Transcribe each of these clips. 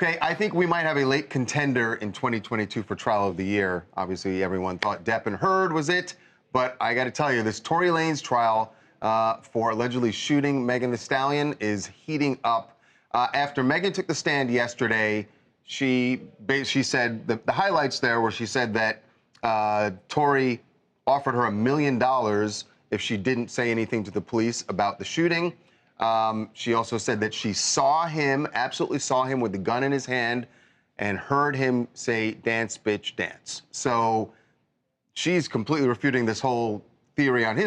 Okay, I think we might have a late contender in 2022 for Trial of the Year. Obviously, everyone thought Depp and Heard was it, but I got to tell you, this Tory Lanez trial for allegedly shooting Megan Thee Stallion is heating up. After Megan took the stand yesterday, she said the highlights there were she said that Tory offered her $1 million if she didn't say anything to the police about the shooting. She also said that she absolutely saw him with the gun in his hand and heard him say, "Dance, bitch, dance." So she's completely refuting this whole theory on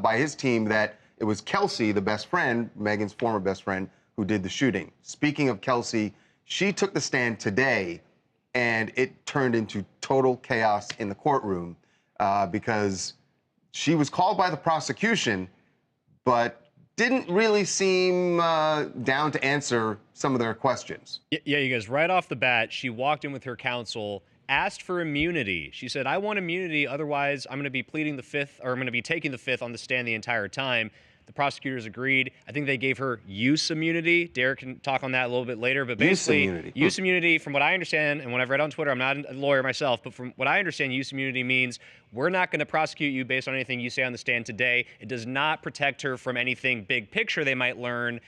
by his team that it was Kelsey, the best friend, Megan's former best friend, who did the shooting. Speaking of Kelsey, she took the stand today, and it turned into total chaos in the courtroom because she was called by the prosecution, but didn't really seem down to answer some of their questions. Yeah, you guys, right off the bat, she walked in with her counsel, asked for immunity. She said, "I want immunity, otherwise I'm going to be pleading the fifth, or I'm going to be taking the fifth on the stand the entire time." The prosecutors agreed. I think they gave her use immunity. Derek can talk on that a little bit later, but basically, use immunity, from what I understand, and when I've read on Twitter, I'm not a lawyer myself, but from what I understand, use immunity means we're not going to prosecute you based on anything you say on the stand today. It does not protect her from anything big picture they might learn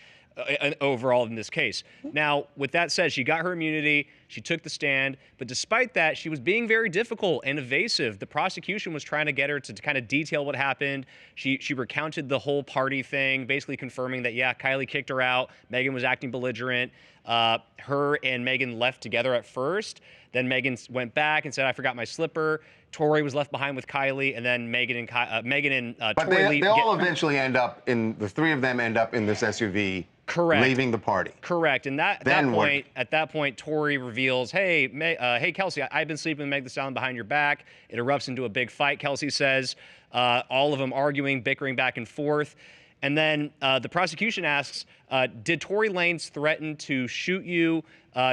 overall in this case. Now, with that said, she got her immunity, she took the stand, but despite that, she was being very difficult and evasive. The prosecution was trying to get her to kind of detail what happened. She recounted the whole party thing, basically confirming that, yeah, Kylie kicked her out, Megan was acting belligerent. Her and Megan left together at first. Then Megan went back and said, "I forgot my slipper." Tory was left behind with Kylie, and then Megan and but Tory they all eventually the three of them end up in this SUV. Correct. Leaving the party. Correct. And at that point, Tory reveals, hey, Kelsey, I've been sleeping with Meg Thee Stallion behind your back. It erupts into a big fight, Kelsey says. All of them arguing, bickering back and forth. And then the prosecution asks, did Tory Lanez threaten to shoot you?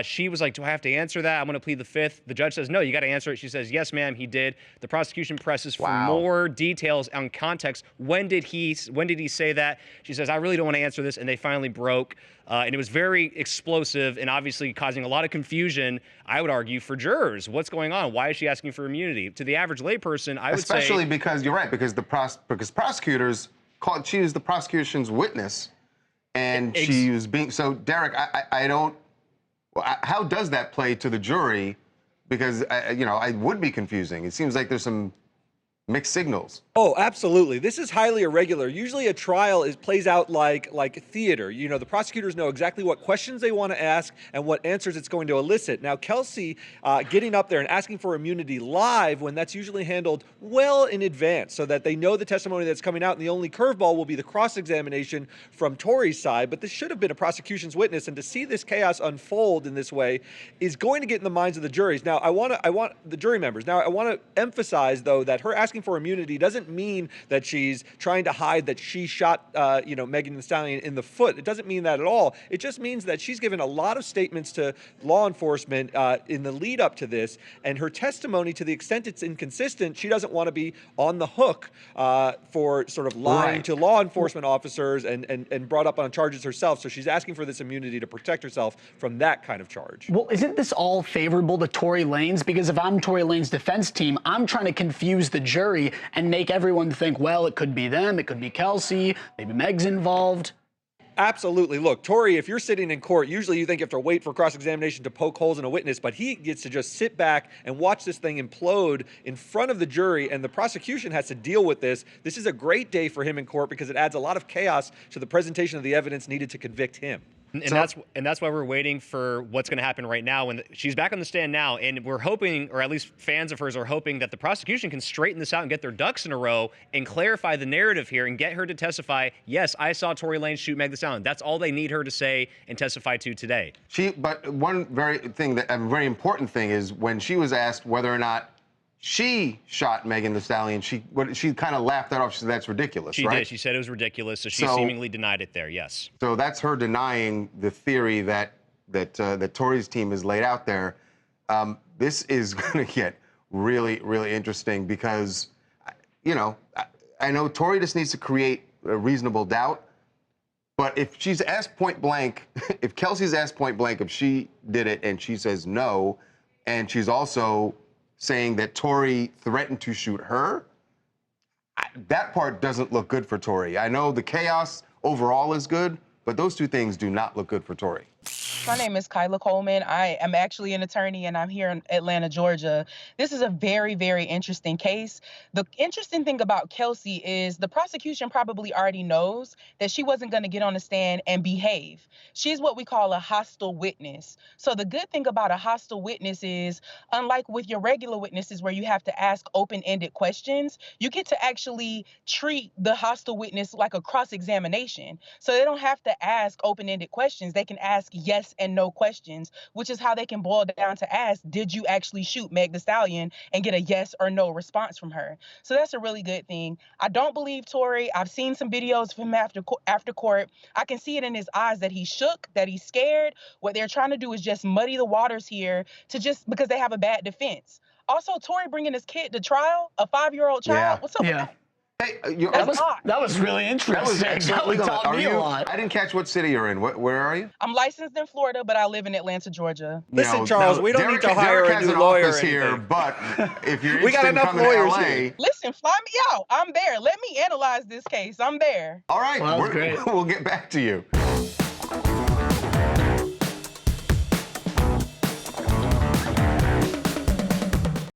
She was like, do I have to answer that? I'm going to plead the fifth. The judge says, no, you got to answer it. She says, yes, ma'am, he did. The prosecution presses for more details on context. When did he say that? She says, I really don't want to answer this. And they finally broke. And it was very explosive and obviously causing a lot of confusion, I would argue, for jurors. What's going on? Why is she asking for immunity? To the average layperson, I would say... Especially because, you're right, because because prosecutors she was the prosecution's witness, and she was being... So, Derek, I don't... How does that play to the jury? Because, it would be confusing. It seems like there's some mixed signals. Oh, absolutely. This is highly irregular. Usually a trial plays out like theater. The prosecutors know exactly what questions they want to ask and what answers it's going to elicit. Now, Kelsey getting up there and asking for immunity live, when that's usually handled well in advance so that they know the testimony that's coming out, and the only curveball will be the cross-examination from Tory's side. But this should have been a prosecution's witness, and to see this chaos unfold in this way is going to get in the minds of the juries. Now, I want the jury members. Now, I want to emphasize, though, that her asking for immunity doesn't mean that she's trying to hide that she shot, Megan Thee Stallion in the foot. It doesn't mean that at all. It just means that she's given a lot of statements to law enforcement in the lead up to this, and her testimony, to the extent it's inconsistent, she doesn't want to be on the hook for sort of lying to law enforcement officers and brought up on charges herself. So she's asking for this immunity to protect herself from that kind of charge. Well, isn't this all favorable to Tory Lanez? Because if I'm Tory Lanez's defense team, I'm trying to confuse the jury and make everyone think, well, it could be them, it could be Kelsey, maybe Meg's involved. Absolutely. Look, Tory, if you're sitting in court, usually you think you have to wait for cross-examination to poke holes in a witness, but he gets to just sit back and watch this thing implode in front of the jury, and the prosecution has to deal with this. This is a great day for him in court because it adds a lot of chaos to the presentation of the evidence needed to convict him. And that's why we're waiting for what's going to happen right now. When she's back on the stand now, and we're hoping, or at least fans of hers are hoping, that the prosecution can straighten this out and get their ducks in a row and clarify the narrative here and get her to testify, yes, I saw Tory Lanez shoot Meg Thee Stallion. That's all they need her to say and testify to today. But one very important thing is when she was asked whether or not she shot Megan Thee Stallion, she kind of laughed that off. She said, that's ridiculous, She did. She said it was ridiculous, so she seemingly denied it there, yes. So that's her denying the theory that Tory's team has laid out there. This is going to get really, really interesting because, I know Tory just needs to create a reasonable doubt. But if she's asked point blank, if Kelsey's asked point blank if she did it and she says no, and she's also saying that Tory threatened to shoot her, that part doesn't look good for Tory. I know the chaos overall is good, but those two things do not look good for Tory. My name is Kyla Coleman. I am actually an attorney, and I'm here in Atlanta, Georgia. This is a very, very interesting case. The interesting thing about Kelsey is the prosecution probably already knows that she wasn't going to get on the stand and behave. She's what we call a hostile witness. So the good thing about a hostile witness is, unlike with your regular witnesses where you have to ask open-ended questions, you get to actually treat the hostile witness like a cross-examination. So they don't have to ask open-ended questions. They can ask yes and no questions, which is how they can boil down to ask, did you actually shoot Meg Thee Stallion, and get a yes or no response from her. So that's a really good thing. I don't believe Tory. I've seen some videos of him after court. I can see it in his eyes that he's shook, that he's scared. What they're trying to do is just muddy the waters here to just because they have a bad defense. Also, Tory bringing his kid to trial, a 5-year-old child. Yeah. What's up with that? Hey, That was really interesting. That was taught me a lot. I didn't catch what city you're in. Where are you? I'm licensed in Florida, but I live in Atlanta, Georgia. Listen, Charles, we don't need to hire Derek a new has an lawyer office here, but if you're We got interested in enough coming to lawyers LA, here. Listen, fly me out. I'm there. Let me analyze this case. I'm there. all right, Well, that was great. we'll get back to you.